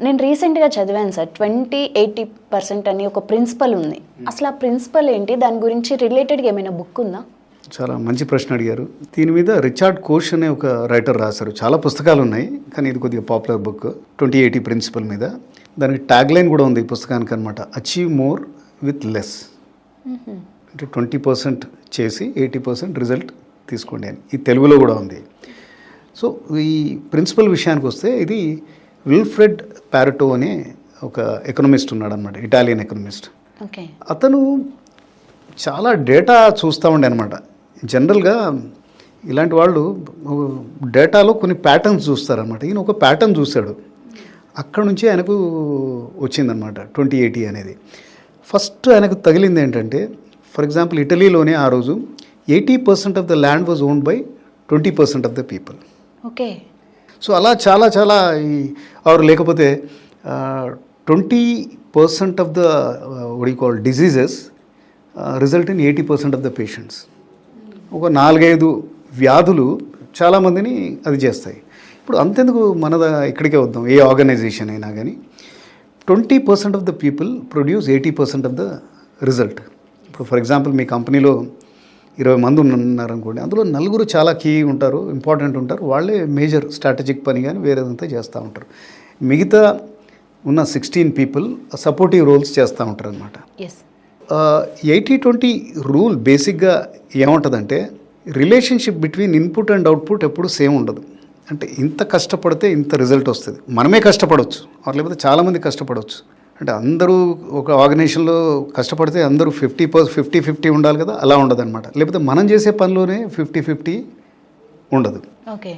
నేను రీసెంట్గా చదివాను సార్, 20-80% అని ఒక ప్రిన్సిపల్ ఉంది. అసలు ఆ ప్రిన్సిపల్ ఏంటి, దాని గురించి రిలేటెడ్గా ఏమైనా బుక్ ఉందా? చాలా మంచి ప్రశ్న అడిగారు. దీని మీద రిచర్డ్ కోష్ అనే ఒక రైటర్ రాశారు. చాలా పుస్తకాలు ఉన్నాయి, కానీ ఇది కొద్దిగా పాపులర్ బుక్. 2080 ప్రిన్సిపల్ మీద. దానికి ట్యాగ్ లైన్ కూడా ఉంది ఈ పుస్తకానికి అనమాట, అచీవ్ మోర్ విత్ లెస్. అంటే 20% చేసి 80% రిజల్ట్ తీసుకోండి అని ఈ తెలుగులో కూడా ఉంది. సో ఈ ప్రిన్సిపల్ విషయానికి వస్తే ఇది విల్ఫ్రెడ్ పారెటో అనే ఒక ఎకనమిస్ట్ ఉన్నాడు అనమాట, ఇటాలియన్ ఎకనమిస్ట్. ఓకే. అతను చాలా డేటా చూస్తూ ఉండే అనమాట. జనరల్గా ఇలాంటి వాళ్ళు డేటాలో కొన్ని ప్యాటర్న్స్ చూస్తారనమాట. ఈయన ఒక ప్యాటర్న్ చూశాడు, అక్కడ నుంచి ఆయనకు వచ్చిందనమాట 2080 అనేది. ఫస్ట్ ఆయనకు తగిలింది ఏంటంటే, ఫర్ ఎగ్జాంపుల్ ఇటలీలోనే ఆ రోజు 80% of the land was owned by 20% of the people. Okay. So అలా చాలా చాలా ఆరు లేకపోతే 20% of the what you call diseases result in 80% of the patients. ఒక 4-5 వ్యాధులు చాలామందిని అది చేస్తాయి. ఇప్పుడు అంతెందుకు ఇక్కడికే వద్దాం, ఏ ఆర్గనైజేషన్ అయినా కానీ 20% of the people produce 80% of the result. ఇప్పుడు ఫర్ ఎగ్జాంపుల్ మీ కంపెనీలో 20 మంది ఉన్నారనుకోండి, అందులో 4 చాలా కీ ఉంటారు, ఇంపార్టెంట్ ఉంటారు, వాళ్ళే మేజర్ స్ట్రాటజిక్ పని కానీ వేరేదంతా చేస్తూ ఉంటారు. మిగతా ఉన్న 16 పీపుల్ సపోర్టివ్ రోల్స్ చేస్తూ ఉంటారు అనమాట. 80-20 రూల్ బేసిక్గా ఏముంటుందంటే, relationship between input and output ఎప్పుడు సేమ్ ఉండదు. అంటే ఇంత కష్టపడితే ఇంత రిజల్ట్ వస్తుంది. మనమే కష్టపడవచ్చు, లేకపోతే చాలామంది కష్టపడవచ్చు. అంటే అందరూ ఒక ఆర్గనైజేషన్లో కష్టపడితే అందరూ 50-50 ఉండాలి కదా, అలా ఉండదు అనమాట. లేకపోతే మనం చేసే పనిలోనే 50-50 ఉండదు. ఓకే.